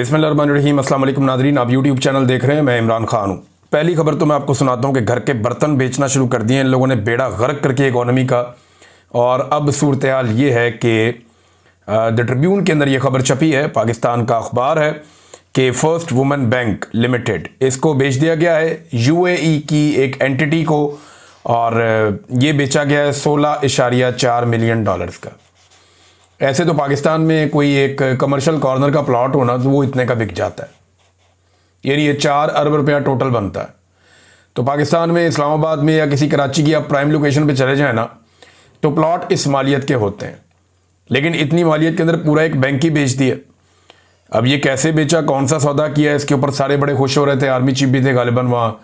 बिस्मिल्लाहिर्रहमानिर्रहीम। अस्सलाम वालेकुम नाज़रीन, आप यूट्यूब चैनल देख रहे हैं। मैं इमरान खान हूँ। पहली खबर तो मैं आपको सुनाता हूँ कि घर के बर्तन बेचना शुरू कर दिए इन लोगों ने, बेड़ा गर्क करके इकॉनमी का। और अब सूरत हाल ये है कि द ट्रिब्यून के अंदर ये खबर छपी है, पाकिस्तान का अखबार है, कि फर्स्ट वुमेन बैंक लिमिटेड इसको बेच दिया गया है यूएई की एक एंटिटी को, और ये बेचा गया है $16.4 मिलियन का। ऐसे तो पाकिस्तान में कोई एक कमर्शियल कॉर्नर का प्लॉट होना तो वो इतने का बिक जाता है, यानी ये 4 अरब रुपया टोटल बनता है। तो पाकिस्तान में इस्लामाबाद में या किसी कराची की आप प्राइम लोकेशन पे चले जाए ना, तो प्लॉट इस मालियत के होते हैं, लेकिन इतनी मालियत के अंदर पूरा एक बैंक ही बेच दिया। अब ये कैसे बेचा, कौन सा सौदा किया, इसके ऊपर सारे बड़े खुश हो रहे थे। आर्मी चीफ भी थे गालिबन, वहाँ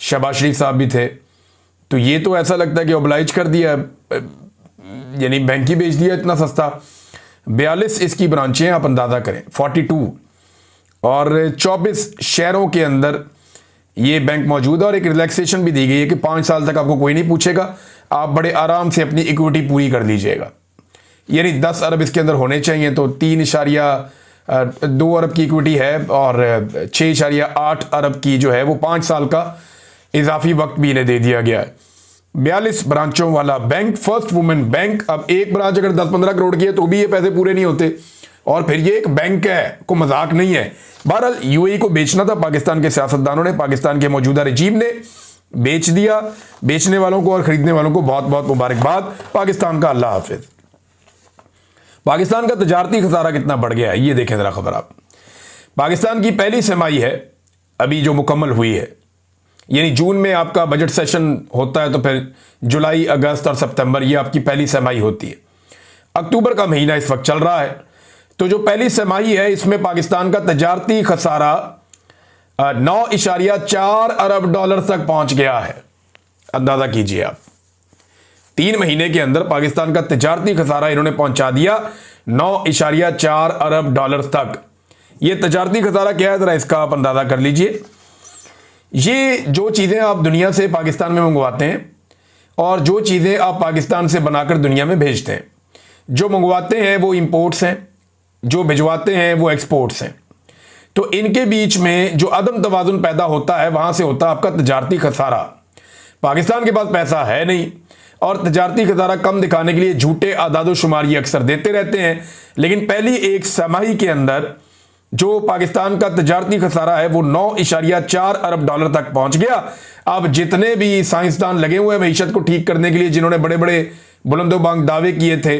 शहबाज शरीफ साहब भी थे। तो ये तो ऐसा लगता है कि ओब्लाइज कर दिया, यानी बैंक ही बेच दिया इतना सस्ता। 42 इसकी ब्रांचें, आप अंदाज़ा करें 42, और 24 शहरों के अंदर ये बैंक मौजूद है। और एक रिलैक्सेशन भी दी गई है कि 5 साल तक आपको कोई नहीं पूछेगा, आप बड़े आराम से अपनी इक्विटी पूरी कर लीजिएगा। यानी 10 अरब इसके अंदर होने चाहिए, तो 3.2 अरब की इक्विटी है, और 6.8 अरब की जो है वो 5 साल का इजाफी वक्त भी इन्हें दे दिया गया है। 42 ब्रांचों वाला बैंक, फर्स्ट वुमेन बैंक। अब एक ब्रांच अगर 10-15 करोड़ की है तो भी ये पैसे पूरे नहीं होते, और फिर ये एक बैंक है, को मजाक नहीं है। बहरहाल यूएई को बेचना था पाकिस्तान के सियासतदानों ने, पाकिस्तान के मौजूदा रजीम ने बेच दिया। बेचने वालों को और खरीदने वालों को बहुत बहुत मुबारकबाद। पाकिस्तान का अल्लाह हाफिज। पाकिस्तान का तजारती खसारा कितना बढ़ गया है, ये देखें जरा खबर आप। पाकिस्तान की पहली छमाही है अभी जो मुकम्मल हुई है, यानी जून में आपका बजट सेशन होता है, तो फिर जुलाई, अगस्त और सितंबर ये आपकी पहली छमाही होती है। अक्टूबर का महीना इस वक्त चल रहा है, तो जो पहली छमाही है इसमें पाकिस्तान का तजारती खसारा 9.4 अरब डॉलर तक पहुंच गया है। अंदाजा कीजिए आप, 3 महीने के अंदर पाकिस्तान का तजारती खसारा इन्होंने पहुंचा दिया 9.4 अरब डॉलर तक। ये तजारती खसारा क्या है, जरा इसका आप अंदाजा कर लीजिए। ये जो चीज़ें आप दुनिया से पाकिस्तान में मंगवाते हैं, और जो चीज़ें आप पाकिस्तान से बनाकर दुनिया में भेजते हैं, जो मंगवाते हैं वो इंपोर्ट्स हैं, जो भिजवाते हैं वो एक्सपोर्ट्स हैं। तो इनके बीच में जो अदम तवाजुन पैदा होता है, वहाँ से होता है आपका तजारती खसारा। पाकिस्तान के पास पैसा है नहीं, और तजारती खसारा कम दिखाने के लिए झूठे आदादो शुमार ये अक्सर देते रहते हैं। लेकिन पहली एक छमाही के अंदर जो पाकिस्तान का तजारती खसारा है वो 9.4 अरब डॉलर तक पहुंच गया। अब जितने भी साइंसदान लगे हुए हैं मईशत को ठीक करने के लिए, जिन्होंने बड़े बड़े बुलंदोबांग दावे किए थे,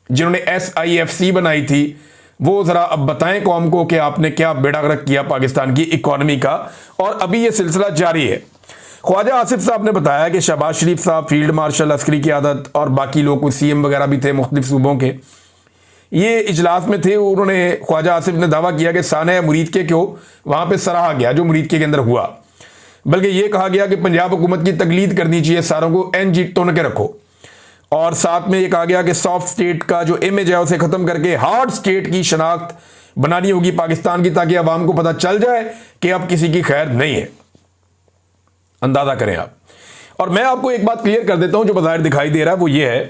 जिन्होंने SIFC बनाई थी, वो जरा अब बताएं कौम को कि आपने क्या बेड़ा गर्क किया पाकिस्तान की इकॉनमी का। और अभी ये सिलसिला जारी है। ख्वाजा आसिफ साहब ने बताया कि शहबाज शरीफ साहब, फील्ड मार्शल, अस्करी क़यादत और बाकी लोग, कुछ CM वगैरह भी थे मुख्तलिफ सूबों के, ये इजलास में थे। उन्होंने, ख्वाजा आसिफ ने दावा किया कि सानह मुरीदके को वहाँ पे सराहा गया जो मुरीदके के अंदर हुआ, बल्कि ये कहा गया कि पंजाब हुकूमत की तकलीद करनी चाहिए, सारों को NG टोन के रखो। और साथ में ये कहा गया कि सॉफ्ट स्टेट का जो इमेज है उसे ख़त्म करके हार्ड स्टेट की शनाख्त बनानी होगी पाकिस्तान की, ताकि अवाम को पता चल जाए कि अब किसी की खैर नहीं है। अंदाज़ा करें आप। और मैं आपको एक बात क्लियर कर देता हूँ, जो बज़ाहिर दिखाई दे रहा है वो ये है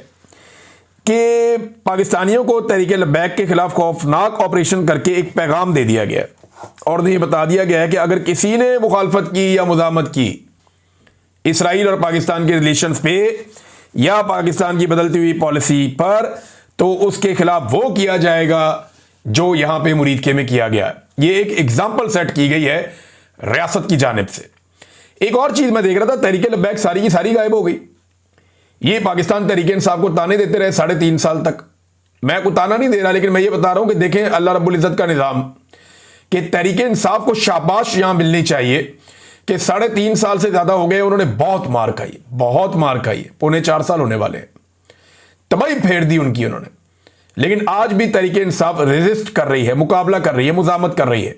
कि पाकिस्तानियों को तहरीक लब्बैक के खिलाफ खौफनाक ऑपरेशन करके एक पैगाम दे दिया गया है, और ये बता दिया गया है कि अगर किसी ने मुखालफत की या मुज़ाहमत की इसराइल और पाकिस्तान के रिलेशंस पे या पाकिस्तान की बदलती हुई पॉलिसी पर, तो उसके खिलाफ वो किया जाएगा जो यहां पे मुरीदके में किया गया। ये एक एग्जाम्पल सेट की गई है रियासत की जानिब से। एक और चीज मैं देख रहा था, तहरीक लब्बैक सारी की सारी गायब हो गई। ये पाकिस्तान तहरीक इंसाफ को ताने देते रहे 3.5 साल तक। मैं को ताना नहीं दे रहा, लेकिन मैं ये बता रहा हूं कि देखें अल्लाह रब्बुल इज़्ज़त का निज़ाम, कि तहरीक इंसाफ को शाबाश यहां मिलनी चाहिए कि 3.5 साल से ज्यादा हो गए उन्होंने बहुत मार खाई, बहुत मार खाई। 3.25 साल होने वाले हैं, तबाही फेर दी उनकी उन्होंने। लेकिन आज भी तहरीक इंसाफ रेजिस्ट कर रही है, मुकाबला कर रही है, मुजामत कर रही है।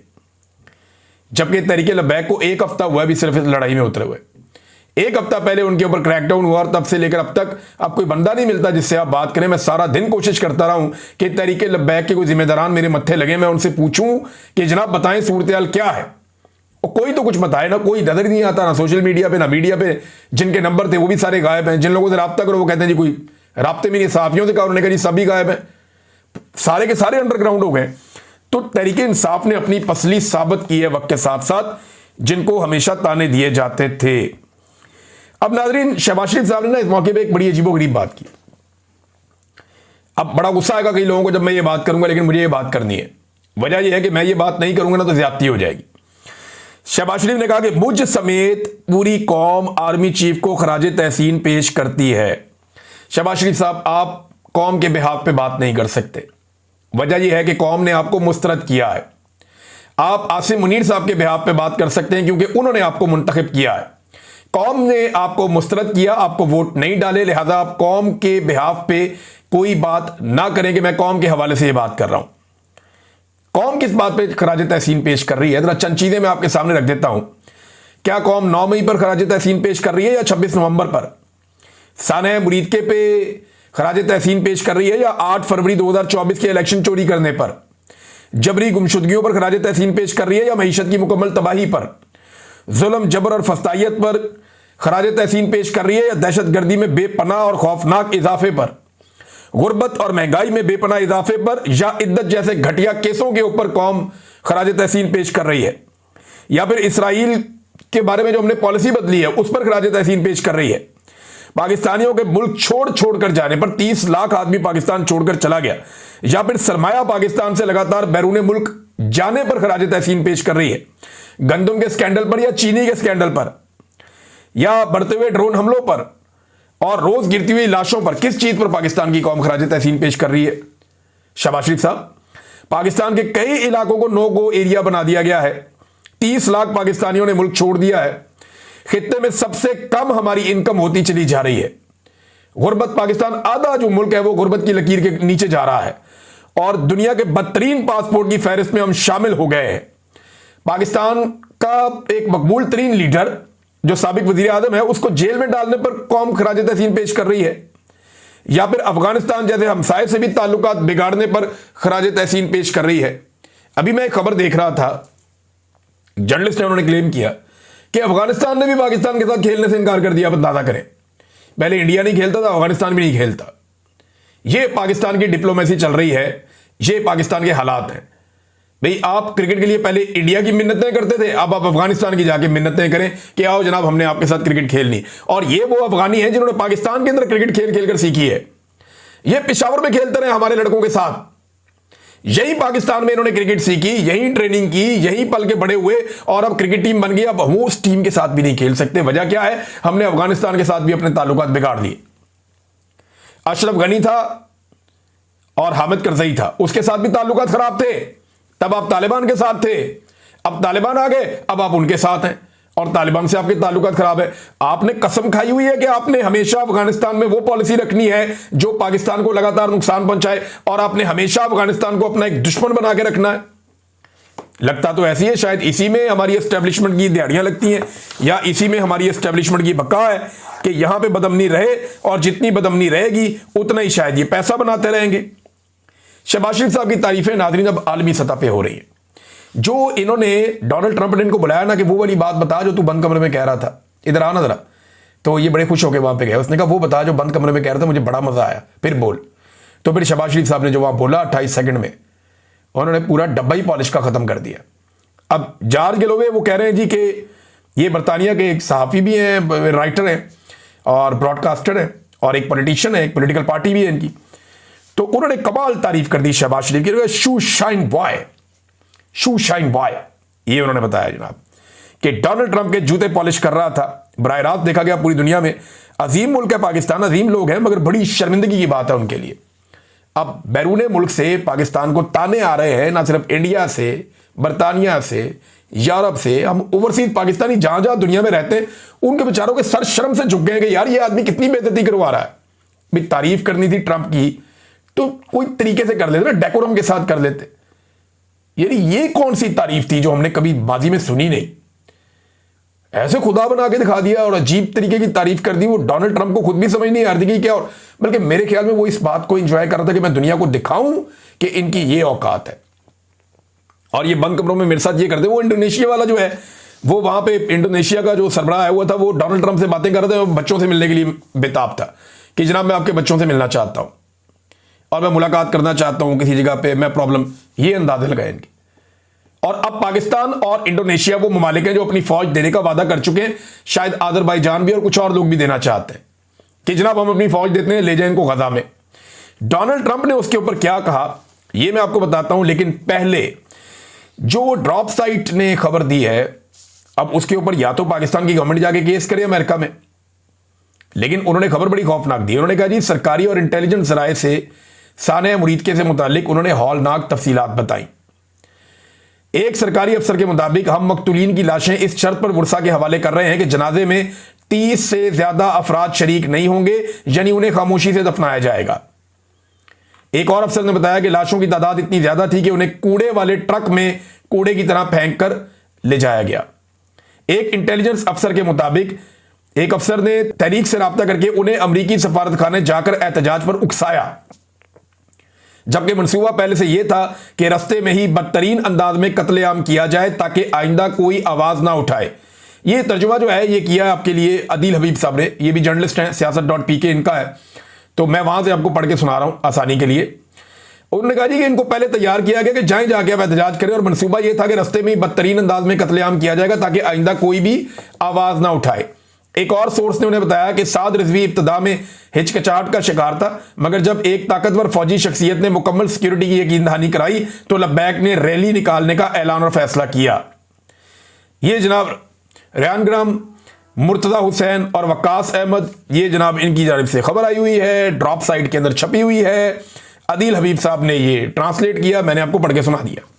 जबकि तहरीक लब्बैक को 1 हफ्ता हुआ भी सिर्फ इस लड़ाई में उतरे हुए। 1 हफ्ता पहले उनके ऊपर क्रैकडाउन हुआ, और तब से लेकर अब तक अब कोई बंदा नहीं मिलता जिससे आप बात करें। मैं सारा दिन कोशिश करता रहा हूं कि तहरीक लब्बैक के कोई जिम्मेदारान मेरे मत्थे लगे, मैं उनसे पूछूं कि जनाब बताएं सूरत हाल क्या है। और कोई तो कुछ बताए ना, कोई नजर ही नहीं आता, ना सोशल मीडिया पे ना मीडिया पे। जिनके नंबर थे वो भी सारे गायब हैं, जिन लोगों से रब्ता करो वो कहते हैं जी कोई राब्ते में नहीं। सहाफियों से कहा, उन्होंने कहा जी सभी गायब हैं, सारे के सारे अंडरग्राउंड हो गए। तो तहरीक इंसाफ ने अपनी पसली साबित की है वक्त के साथ साथ, जिनको हमेशा ताने दिए जाते थे। अब नाजरीन, शहबाज शरीफ साहब ने ना इस मौके पे एक बड़ी अजीबोगरीब बात की। अब बड़ा गुस्सा आएगा कई लोगों को जब मैं ये बात करूंगा, लेकिन मुझे ये बात करनी है। वजह यह है कि मैं ये बात नहीं करूंगा ना तो ज्यादती हो जाएगी। शहबाज शरीफ ने कहा कि मुझ समेत पूरी कौम आर्मी चीफ को खराज तहसीन पेश करती है। शहबाज शरीफ साहब, आप कौम के बिहाफ पे बात नहीं कर सकते। वजह यह है कि कौम ने आपको मुस्तरद किया है। आप आसिम मुनीर साहब के बिहाफ पे बात कर सकते हैं क्योंकि उन्होंने आपको मुंतखब किया है। कौम ने आपको मुस्तरद किया, आपको वोट नहीं डाले, लिहाजा आप कौम के बिहाफ पे कोई बात ना करें कि मैं कौम के हवाले से ये बात कर रहा हूं। कौम किस बात पे खराज तहसीन पेश कर रही है, जरा चंद चीजें मैं आपके सामने रख देता हूं। क्या कौम 9 मई पर खराज तहसीन पेश कर रही है या 26 नवंबर पर? साने मुरीदके पे खराज तहसीन पेश कर रही है या 8 फरवरी 2024 के इलेक्शन चोरी करने पर? जबरी गुमशुदगियों पर खराज तहसीन पेश कर रही है या मईशत की मुकम्मल तबाही पर? जुल्म, जबर और फस्तायत पर खराज तहसीन पेश कर रही है या दहशत गर्दी में बेपनाह और खौफनाक इजाफे पर? गुर्बत और महंगाई में बेपनाह इजाफे पर या इद्दत जैसे घटिया केसों के ऊपर कौम खराज तहसीन पेश कर रही है? या फिर इसराइल के बारे में जो हमने पॉलिसी बदली है उस पर खराज तहसीन पेश कर रही है? पाकिस्तानियों के मुल्क छोड़कर जाने पर 30 लाख आदमी पाकिस्तान छोड़कर चला गया, या फिर सरमाया पाकिस्तान से लगातार बैरून मुल्क जाने पर खराज तहसीन पेश कर रही है? गंदम के स्कैंडल पर या चीनी के स्कैंडल पर या बढ़ते हुए ड्रोन हमलों पर और रोज गिरती हुई लाशों पर? किस चीज पर पाकिस्तान की कौम खराज तहसीन पेश कर रही है? शहबाज शरीफ साहब, पाकिस्तान के कई इलाकों को नो गो एरिया बना दिया गया है। 30 लाख पाकिस्तानियों ने मुल्क छोड़ दिया है। खित्ते में सबसे कम हमारी इनकम होती चली जा रही है। गुर्बत, पाकिस्तान आधा जो मुल्क है वो गुर्बत की लकीर के नीचे जा रहा है और दुनिया के बदतरीन पासपोर्ट की फहरिस्त में हम शामिल हो गए हैं। पाकिस्तान का एक मकबूल तरीन लीडर जो साबिक वजीर आजम है उसको जेल में डालने पर कौम खराज तहसीन पेश कर रही है, या फिर अफगानिस्तान जैसे हमसाये से भी ताल्लुकात बिगाड़ने पर खराज तहसीन पेश कर रही है। अभी मैं एक खबर देख रहा था, जर्नलिस्ट ने उन्होंने क्लेम किया कि अफगानिस्तान ने भी पाकिस्तान के साथ खेलने से इनकार कर दिया। अंदाजा करें, पहले इंडिया नहीं खेलता था, अफगानिस्तान भी नहीं खेलता। यह पाकिस्तान की डिप्लोमेसी चल रही है, यह पाकिस्तान के हालात हैं। भाई, आप क्रिकेट के लिए पहले इंडिया की मिन्नतें करते थे, अब आप अफगानिस्तान की जाके मिन्नतें करें कि आओ जनाब हमने आपके साथ क्रिकेट खेलनी। और ये वो अफगानी हैं जिन्होंने पाकिस्तान के अंदर क्रिकेट खेल खेल कर सीखी है। ये पेशावर में खेलते रहे हमारे लड़कों के साथ, यही पाकिस्तान में इन्होंने क्रिकेट सीखी, यही ट्रेनिंग की, यही पल के बड़े हुए और अब क्रिकेट टीम बन गई। अब हम उस टीम के साथ भी नहीं खेल सकते। वजह क्या है? हमने अफगानिस्तान के साथ भी अपने ताल्लुकात बिगाड़ दिए। अशरफ गनी था और हामिद करजई था, उसके साथ भी ताल्लुकात खराब थे। तब आप तालिबान के साथ थे, अब तालिबान आ गए, अब आप उनके साथ हैं और तालिबान से आपके ताल्लुकात खराब है। आपने कसम खाई हुई है कि आपने हमेशा अफगानिस्तान में वो पॉलिसी रखनी है जो पाकिस्तान को लगातार नुकसान पहुंचाए और आपने हमेशा अफगानिस्तान को अपना एक दुश्मन बना के रखना है। लगता तो ऐसी है, शायद इसी में हमारी एस्टेब्लिशमेंट की दिहाड़ियां लगती हैं या इसी में हमारी एस्टेब्लिशमेंट की बका है कि यहां पे बदअमनी रहे और जितनी बदअमनी रहेगी उतना ही शायद ये पैसा बनाते रहेंगे। शहबाज शरीफ साहब की तारीफें नाज़रीन अब आलमी सतह पे हो रही है। जो इन्होंने डोनाल्ड ट्रंप ने इनको बुलाया ना कि वो वाली बात बता जो तू बंद कमरे में कह रहा था, इधर आना जरा, तो ये बड़े खुश होकर वहां पे गए। उसने कहा वो बता जो बंद कमरे में कह रहा था, मुझे बड़ा मजा आया, फिर बोल। तो फिर शहबाज शरीफ साहब ने जो वहां बोला 28 सेकंड में उन्होंने पूरा डब्बा ही पॉलिश का खत्म कर दिया। अब जॉर्ज गैलोवे वो कह रहे हैं जी कि ये बरतानिया के एक सहाफ़ी भी हैं, राइटर हैं और ब्रॉडकास्टर हैं और एक पॉलिटिशियन है, एक पॉलिटिकल पार्टी भी है इनकी। तो उन्होंने कमाल तारीफ कर दी शहबाज शरीफ की। शू शाइन बॉय, शू शाइन बॉय, ये उन्होंने बताया जनाब कि डोनाल्ड ट्रंप के जूते पॉलिश कर रहा था। बराह रास्त देखा गया पूरी दुनिया में। अजीम मुल्क है पाकिस्तान, अजीम लोग हैं, मगर बड़ी शर्मिंदगी की बात है उनके लिए। अब बैरून मुल्क से पाकिस्तान को ताने आ रहे हैं, ना सिर्फ इंडिया से, बरतानिया से, यूरोप से। हम ओवरसीज पाकिस्तानी जहां जहां दुनिया में रहते हैं उनके बेचारों के सर शर्म से झुक गए कि यार ये आदमी कितनी बेइज्जती करवा रहा है। भाई, तारीफ करनी थी ट्रंप की तो कोई तरीके से कर लेते ना, डेकोरम के साथ कर लेते। यानी ये कौन सी तारीफ थी जो हमने कभी बाजी में सुनी नहीं। ऐसे खुदा बना के दिखा दिया और अजीब तरीके की तारीफ कर दी। वो डोनाल्ड ट्रंप को खुद भी समझ नहीं आ रही थी क्या, और बल्कि मेरे ख्याल में वो इस बात को एंजॉय कर रहा था कि मैं दुनिया को दिखाऊं कि इनकी ये औकात है। और ये बंद कमरों में मेरे साथ ये करते। वो इंडोनेशिया वाला जो है वो वहां पे इंडोनेशिया का जो सरबराह आया हुआ था वो डोनाल्ड ट्रंप से बातें कर रहे थे, बच्चों से मिलने के लिए बेताब था कि जनाब मैं आपके बच्चों से मिलना चाहता हूं। और मैं मुलाकात करना चाहता हूं किसी जगह पे, मैं प्रॉब्लम, ये अंदाजे लगाए इनके। और अब पाकिस्तान और इंडोनेशिया वो ममालिक हैं जो अपनी फौज देने का वादा कर चुके हैं, शायद आज़रबाईजान भी और कुछ और लोग भी देना चाहते हैं कि जनाब हम अपनी फौज देते हैं, ले जाए इनको गजा में। डोनाल्ड ट्रंप ने उसके ऊपर क्या कहा ये मैं आपको बताता हूं, लेकिन पहले जो ड्रॉप साइट ने खबर दी है, अब उसके ऊपर या तो पाकिस्तान की गवर्नमेंट जाके केस करे अमेरिका में, लेकिन उन्होंने खबर बड़ी खौफनाक दी। उन्होंने कहा जी सरकारी और इंटेलिजेंस जराये से सानिया मुरीद से मुतालिक उन्होंने हौलनाक तफसीलात बताई। एक सरकारी अफसर के मुताबिक हम मकतूलीन की लाशें इस शर्त पर बुरसा के हवाले कर रहे हैं कि जनाजे में 30 से ज्यादा अफराद शरीक नहीं होंगे, यानी उन्हें खामोशी से दफनाया जाएगा। एक और अफसर ने बताया कि लाशों की तादाद इतनी ज्यादा थी कि उन्हें कूड़े वाले ट्रक में कूड़े की तरह फेंक कर ले जाया गया। एक इंटेलिजेंस अफसर के मुताबिक एक अफसर ने तहरीक से राब्ता करके उन्हें अमरीकी सफारत खाने जाकर एहतजाज पर उकसाया, जबकि मंसूबा पहले से यह था कि रस्ते में ही बदतरीन अंदाज में कत्लेआम किया जाए ताकि आइंदा कोई आवाज ना उठाए। यह तर्जुमा जो है ये किया आपके लिए अदील हबीब साहब ने, ये भी जर्नलिस्ट हैं, siyaasat.pk इनका है, तो मैं वहां से आपको पढ़ के सुना रहा हूं आसानी के लिए। उन्होंने कहा जी कि इनको पहले तैयार किया गया कि जाएं जाके आप एहतजाज करें, और मंसूबा यह था कि रस्ते में ही बदतरीन अंदाज में कत्लेआम किया जाएगा ताकि आइंदा कोई भी आवाज ना उठाए। एक और सोर्स ने उन्हें बताया कि साद रिजवी इब्तदा में हिचकिचाहट का शिकार था, मगर जब एक ताकतवर फौजी शख्सियत ने मुकम्मल सिक्योरिटी की यकीन दहानी कराई तो लब्बैक ने रैली निकालने का ऐलान और फैसला किया। ये जनाब रेहान ग्राम, मुर्तजा हुसैन और वकास अहमद, ये जनाब इनकी जानिब से खबर आई हुई है, ड्रॉप साइट के अंदर छपी हुई है। अदील हबीब साहब ने ये ट्रांसलेट किया, मैंने आपको पढ़ के सुना दिया।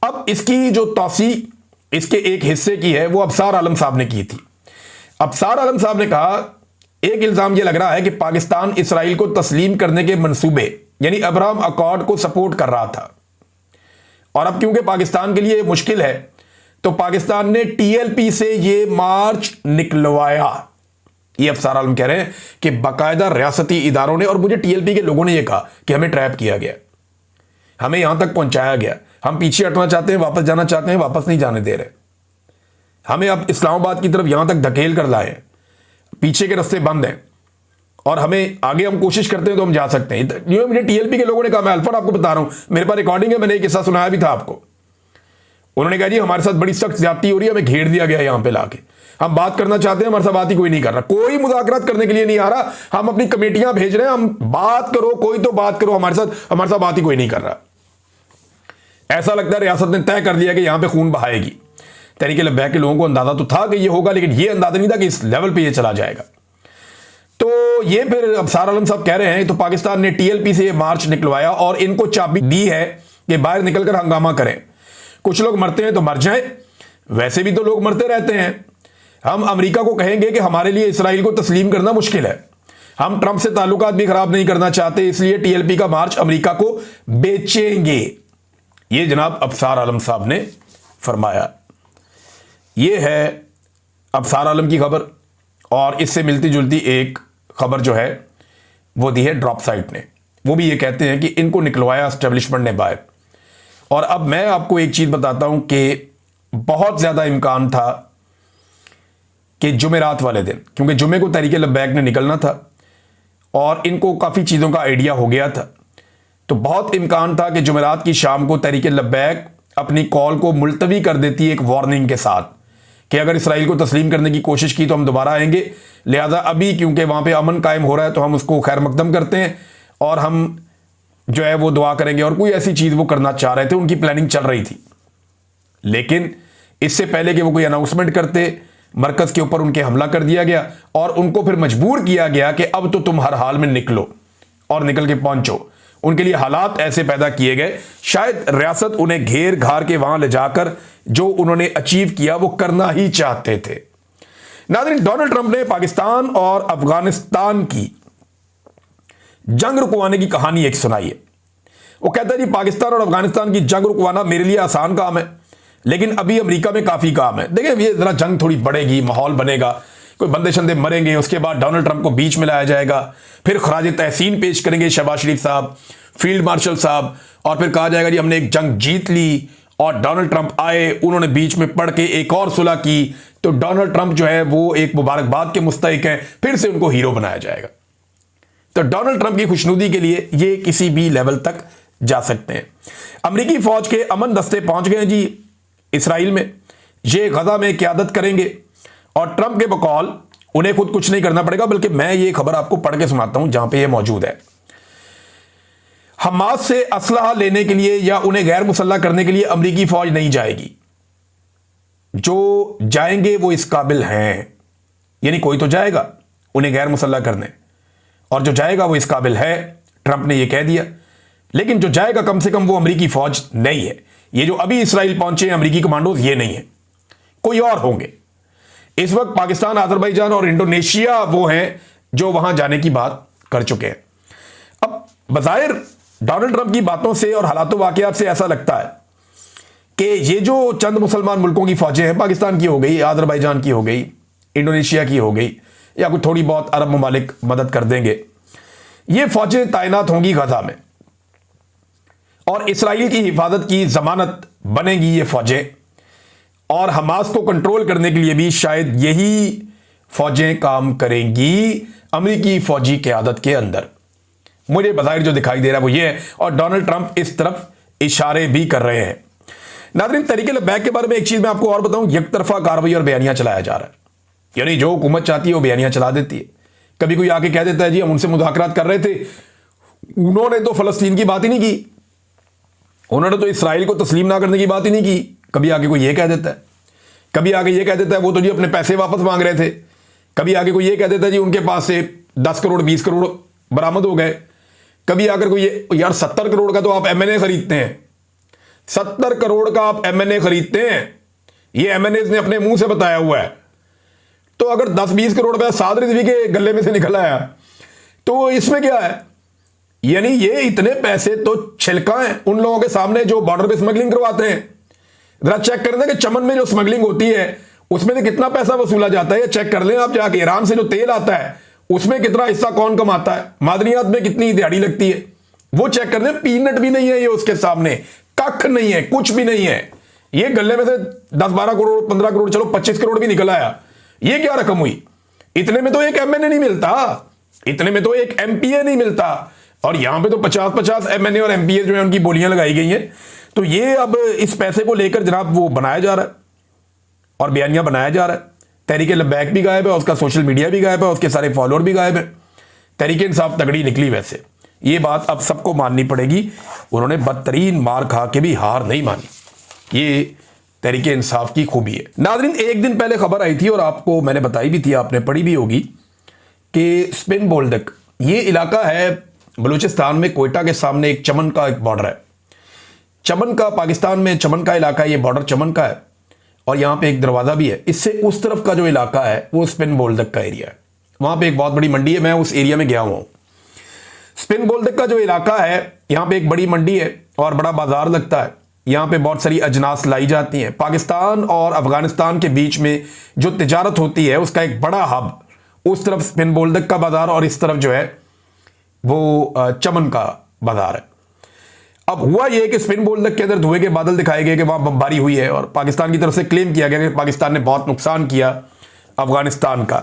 अब इसकी जो तौसी इसके एक हिस्से की है वो अबसार आलम साहब ने की थी। अबसार आलम साहब ने कहा एक इल्जाम यह लग रहा है कि पाकिस्तान इसराइल को तस्लीम करने के मंसूबे यानी अब्राहम अकॉर्ड को सपोर्ट कर रहा था, और अब क्योंकि पाकिस्तान के लिए मुश्किल है तो पाकिस्तान ने टीएलपी से यह मार्च निकलवाया। ये अफसार आलम कह रहे हैं कि बाकायदा रियासती इदारों ने और मुझे टीएलपी के लोगों ने यह कहा कि हमें ट्रैप किया गया, हमें यहां तक पहुंचाया गया, हम पीछे हटना चाहते हैं, वापस जाना चाहते हैं, वापस नहीं जाने दे रहे, हमें अब इस्लामाबाद की तरफ यहां तक धकेल कर लाए, पीछे के रास्ते बंद हैं और हमें आगे हम कोशिश करते हैं तो हम जा सकते हैं। मुझे टीएलपी के लोगों ने कहा, मैं अल्फा आपको बता रहा हूं, मेरे पास रिकॉर्डिंग है, मैंने एक किस्सा सुनाया भी था आपको। उन्होंने कहा जी हमारे साथ बड़ी सख्त ज्यादती हो रही है, हमें घेर दिया गया यहां पे लाके, हम बात करना चाहते हैं, हमारे साथ बात ही कोई नहीं कर रहा, कोई मुज़ाकरात करने के लिए नहीं आ रहा, हम अपनी कमेटियां भेज रहे हैं, हम बात करो, कोई तो बात करो, हमारे साथ बात ही कोई नहीं कर रहा। ऐसा लगता है रियासत ने तय कर लिया कि यहां पे खून बहाएगी। तहरीक लब्बैक के लोगों को अंदाजा तो था कि ये होगा, लेकिन ये अंदाजा नहीं था कि इस लेवल पे ये चला जाएगा। तो ये फिर अबसार आलम साहब कह रहे हैं तो पाकिस्तान ने टीएलपी से मार्च निकलवाया और इनको चाबी दी है कि बाहर निकलकर हंगामा करें। कुछ लोग मरते हैं तो मर जाएं, वैसे भी तो लोग मरते रहते हैं। हम अमेरिका को कहेंगे कि हमारे लिए इसराइल को तस्लीम करना मुश्किल है, हम ट्रंप से ताल्लुकात भी खराब नहीं करना चाहते, इसलिए टीएलपी का मार्च अमेरिका को बेचेंगे। ये जनाब अबसार आलम साहब ने फरमाया। ये है अबसार आलम की खबर, और इससे मिलती जुलती एक खबर जो है वो दी है ड्रॉप साइट ने। वो भी ये कहते हैं कि इनको निकलवाया एस्टेब्लिशमेंट ने बाहर। और अब मैं आपको एक चीज बताता हूं कि बहुत ज्यादा इम्कान था कि जुमेरात वाले दिन, क्योंकि जुमे को तहरीक लब्बैक ने निकलना था और इनको काफ़ी चीज़ों का आइडिया हो गया था, तो बहुत इम्कान था कि जुमेरात की शाम को तहरीक लब्बैक अपनी कॉल को मुलतवी कर देती एक वार्निंग के साथ कि अगर इसराइल को तस्लीम करने की कोशिश की तो हम दोबारा आएंगे, लिहाजा अभी क्योंकि वहाँ पे अमन कायम हो रहा है तो हम उसको खैर मकदम करते हैं और हम जो है वो दुआ करेंगे, और कोई ऐसी चीज़ वो करना चाह रहे थे, उनकी प्लानिंग चल रही थी। लेकिन इससे पहले कि वो कोई अनाउंसमेंट करते, मरकज़ के ऊपर उनके हमला कर दिया गया और उनको फिर मजबूर किया गया कि अब तो तुम हर हाल में निकलो और निकल के पहुंचो। उनके लिए हालात ऐसे पैदा किए गए, शायद रियासत उन्हें घेर घार के वहां ले जाकर जो उन्होंने अचीव किया वो करना ही चाहते थे। नाज़रीन, डोनाल्ड ट्रंप ने पाकिस्तान और अफगानिस्तान की जंग रुकवाने की कहानी एक सुनाई है। वो कहता है जी पाकिस्तान और अफगानिस्तान की जंग रुकवाना मेरे लिए आसान काम है, लेकिन अभी अमेरिका में काफी काम है। देखिए ये जरा जंग थोड़ी बढ़ेगी, माहौल बनेगा, कोई बंदे शंदे मरेंगे, उसके बाद डोनाल्ड ट्रंप को बीच में लाया जाएगा, फिर खराज तहसीन पेश करेंगे शहबाज शरीफ साहब, फील्ड मार्शल साहब, और फिर कहा जाएगा जी हमने एक जंग जीत ली और डोनाल्ड ट्रंप आए, उन्होंने बीच में पड़ के एक और सुलह की, तो डोनाल्ड ट्रंप जो है वो एक मुबारकबाद के मुस्तहिक हैं, फिर से उनको हीरो बनाया जाएगा। तो डोनाल्ड ट्रंप की खुशनुदी के लिए ये किसी भी लेवल तक जा सकते हैं। अमेरिकी फौज के अमन दस्ते पहुंच गए जी इसराइल में, ये गजा में क़यादत करेंगे और ट्रंप के बकौल उन्हें खुद कुछ नहीं करना पड़ेगा, बल्कि मैं ये खबर आपको पढ़ के सुनाता हूं जहां पे ये मौजूद है। हमास से असलहा लेने के लिए या उन्हें गैर मुसल्लह करने के लिए अमेरिकी फौज नहीं जाएगी, जो जाएंगे वो इस काबिल हैं, यानी कोई तो जाएगा उन्हें गैर मुसल्लह करने, और जो जाएगा वो इस काबिल है, ट्रंप ने ये कह दिया। लेकिन जो जाएगा कम से कम वो अमेरिकी फौज नहीं है। ये जो अभी इसराइल पहुंचे हैं अमेरिकी कमांडोज, ये नहीं है, कोई और होंगे। इस वक्त पाकिस्तान, अजरबैजान और इंडोनेशिया वो हैं जो वहां जाने की बात कर चुके हैं। अब बज़ाहिर डोनाल्ड ट्रंप की बातों से और हालातों वाकयात से ऐसा लगता है कि ये जो चंद मुसलमान मुल्कों की फौजें हैं, पाकिस्तान की हो गई, अजरबैजान की हो गई, इंडोनेशिया की हो गई, या कुछ थोड़ी बहुत अरब ममालिक मदद कर देंगे, ये फौजें तैनात होंगी गजा में और इसराइल की हिफाजत की जमानत बनेंगी ये फौजें, और हमास को कंट्रोल करने के लिए भी शायद यही फौजें काम करेंगी अमेरिकी फौजी क़यादत के अंदर। मुझे बज़ाहिर जो दिखाई दे रहा है वो ये है, और डोनाल्ड ट्रंप इस तरफ इशारे भी कर रहे हैं। नाज़रीन, तहरीक लब्बैक के बारे में एक चीज़ मैं आपको और बताऊं, यकतरफा कार्रवाई और बयानियां चलाया जा रहा है, यानी जो हुकूमत चाहती है वो बयानियां चला देती है। कभी कोई आके कह देता है जी हम उनसे मुज़ाकरात कर रहे थे, उन्होंने तो फ़लस्तीन की बात ही नहीं की, उन्होंने तो इसराइल को तस्लीम ना करने की बात ही नहीं की। कभी आगे कोई ये कह देता है, कभी आगे ये कह देता है वो तो जी अपने पैसे वापस मांग रहे थे, कभी आगे कोई ये कह देता है जी उनके पास से 10 करोड़ 20 करोड़ बरामद हो गए, कभी आकर कोई ये, यार 70 करोड़ का तो आप एमएनए खरीदते हैं, 70 करोड़ का आप एमएनए खरीदते हैं, ये एमएनए ने अपने मुंह से बताया हुआ है। तो अगर 10-20 करोड़ रुपया साद रिजवी के गले में से निकल आया तो इसमें क्या है, यानी ये इतने पैसे तो छिलका है उन लोगों के सामने जो बॉर्डर पे स्मगलिंग करवाते हैं। जरा चेक कर दें कि चमन में जो स्मगलिंग होती है उसमें से कितना पैसा वसूला जाता है, या चेक कर लें आप जाके, ईरान से जो तेल आता है उसमें कितना हिस्सा कौन कमाता है, मादनियात में कितनी दिहाड़ी लगती है, वो चेक कर लें। पीनट भी नहीं है ये उसके सामने, कख नहीं है, कुछ भी नहीं है। ये गले में से 10-12 करोड़ 15 करोड़ चलो 25 करोड़ भी निकल आया, ये क्या रकम हुई? इतने में तो एक एमएनए नहीं मिलता, इतने में तो एक एमपीए नहीं मिलता, और यहां पे तो 50-50 एमएनए और एमपीए जो है उनकी बोलियां लगाई गई हैं। तो ये अब इस पैसे को लेकर जनाब वो बनाया जा रहा है और बयानियां बनाया जा रहा है। तहरीक लब्बैक भी गायब है, उसका सोशल मीडिया भी गायब है, उसके सारे फॉलोअर भी गायब है। तहरीक इंसाफ तगड़ी निकली, वैसे ये बात अब सबको माननी पड़ेगी, उन्होंने बदतरीन मार खा के भी हार नहीं मानी, ये तहरीक इंसाफ की खूबी है। नाज़रीन, एक दिन पहले खबर आई थी और आपको मैंने बताई भी थी, आपने पढ़ी भी होगी, कि स्पिन बोल्डक ये इलाका है बलूचिस्तान में, कोयटा के सामने एक चमन का एक बॉर्डर है, चमन का, पाकिस्तान में चमन का इलाका है, ये बॉर्डर चमन का है, और यहां पे एक दरवाजा भी है। इससे उस तरफ का जो इलाका है वो स्पिन बोल्डक का एरिया है, वहां पे एक बहुत बड़ी मंडी है, मैं उस एरिया में गया हुआ हूं। स्पिन बोल्डक का जो इलाका है, यहां पे एक बड़ी मंडी है और बड़ा बाजार लगता है, यहां पे बहुत सारी अजनास लाई जाती हैं। पाकिस्तान और अफगानिस्तान के बीच में जो तिजारत होती है उसका एक बड़ा हब उस तरफ स्पिन बोल्डक का बाजार, और इस तरफ जो है वो चमन का बाजार है। अब हुआ यह कि स्पिन बोल्डक के अंदर धुएं के बादल दिखाए गए कि वहां बमबारी हुई है, और पाकिस्तान की तरफ से क्लेम किया गया कि पाकिस्तान ने बहुत नुकसान किया अफगानिस्तान का।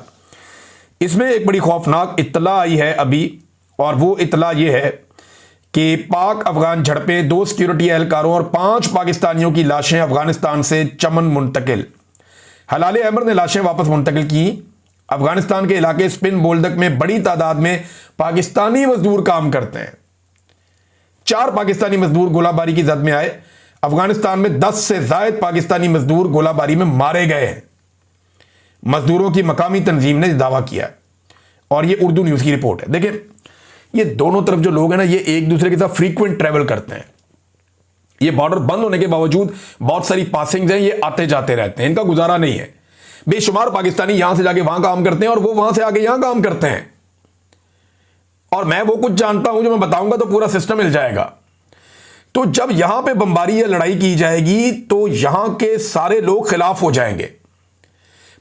इसमें एक बड़ी खौफनाक इत्तला आई है अभी, और वो इत्तला ये है कि पाक अफगान झड़पें, 2 सिक्योरिटी एहलकारों और 5 पाकिस्तानियों की लाशें अफगानिस्तान से चमन मुंतकिल। हलाल अमर ने लाशें वापस मुंतकिल की। अफगानिस्तान के इलाके स्पिन बोल्डक में बड़ी तादाद में पाकिस्तानी मजदूर काम करते हैं। 4 पाकिस्तानी मजदूर गोलाबारी की जद में आए। अफगानिस्तान में 10 से ज्यादा पाकिस्तानी मजदूर गोलाबारी में मारे गए हैं, मजदूरों की मकामी तंजीम ने दावा किया है, और ये उर्दू न्यूज की रिपोर्ट है। देखिए, ये दोनों तरफ जो लोग हैं ना, ये एक दूसरे के साथ फ्रीक्वेंट ट्रेवल करते हैं। ये बॉर्डर बंद होने के बावजूद बहुत सारी पासिंग्स हैं, ये आते जाते रहते हैं, इनका गुजारा नहीं है। बेशुमार पाकिस्तानी यहां से जाके वहां काम करते हैं और वो वहां से आके यहां काम करते हैं, और मैं वो कुछ जानता हूं जो मैं बताऊंगा तो पूरा सिस्टम मिल जाएगा। तो जब यहां पे बमबारी या लड़ाई की जाएगी तो यहां के सारे लोग खिलाफ हो जाएंगे।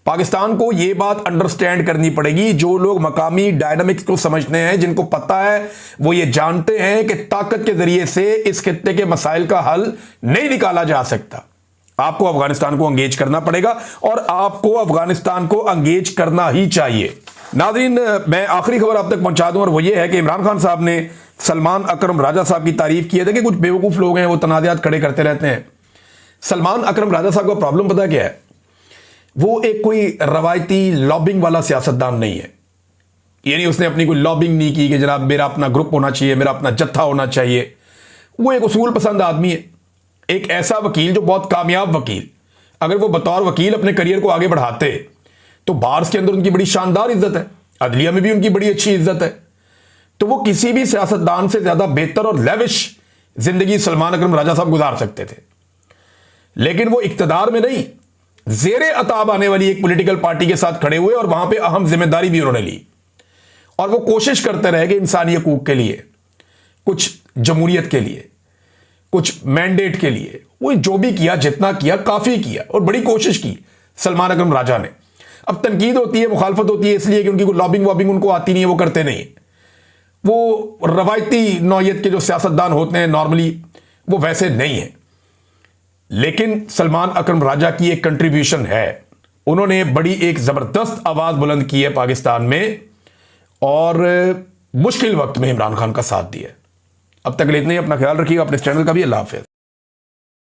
पाकिस्तान को यह बात अंडरस्टैंड करनी पड़ेगी, जो लोग मकामी डायनामिक्स को समझते हैं, जिनको पता है, वो ये जानते हैं कि ताकत के जरिए से इस खित्ते के मसाइल का हल नहीं निकाला जा सकता। आपको अफगानिस्तान को एंगेज करना पड़ेगा, और आपको अफगानिस्तान को एंगेज करना ही चाहिए। नाज़रीन, मैं आखिरी खबर आप तक पहुंचा दूं और वो ये है कि इमरान खान साहब ने सलमान अकरम राजा साहब की तारीफ की है। देखिए, कुछ बेवकूफ़ लोग हैं, वो तनाज़ात खड़े करते रहते हैं। सलमान अकरम राजा साहब का प्रॉब्लम पता क्या है? वो एक कोई रवायती लॉबिंग वाला सियासतदान नहीं है। यानी उसने अपनी कोई लॉबिंग नहीं की कि जनाब मेरा अपना ग्रुप होना चाहिए, मेरा अपना जत्था होना चाहिए। वो एक उसूल पसंद आदमी है, एक ऐसा वकील जो बहुत कामयाब वकील। अगर वो बतौर वकील अपने करियर को आगे बढ़ाते तो बार्स के अंदर उनकी बड़ी शानदार इज्जत है, अदलिया में भी उनकी बड़ी अच्छी इज्जत है। तो वो किसी भी सियासतदान से ज्यादा बेहतर और लेविश जिंदगी सलमान अकरम राजा साहब गुजार सकते थे। लेकिन वो इक्तदार में नहीं, जेरे अताब आने वाली एक पॉलिटिकल पार्टी के साथ खड़े हुए और वहां पे अहम जिम्मेदारी भी उन्होंने ली। और वो कोशिश करते रहे कि इंसानी हकूक के लिए, कुछ जमहूरियत के लिए, कुछ मैंडेट के लिए वो जो भी किया, जितना किया काफी किया और बड़ी कोशिश की सलमान अकरम राजा ने। अब तनकीद होती है, मुखालफत होती है इसलिए कि उनकी कोई लॉबिंग वॉबिंग उनको आती नहीं है, वो करते नहीं। वो रवायती नौयत के जो सियासतदान होते हैं नॉर्मली, वो वैसे नहीं है। लेकिन सलमान अकरम राजा की एक कंट्रीब्यूशन है, उन्होंने बड़ी एक जबरदस्त आवाज बुलंद की है पाकिस्तान में और मुश्किल वक्त में इमरान खान का साथ दिया। अब तक इतना ही, अपना ख्याल रखिएगा, अपने चैनल का भी। अल्लाह हाफिज़।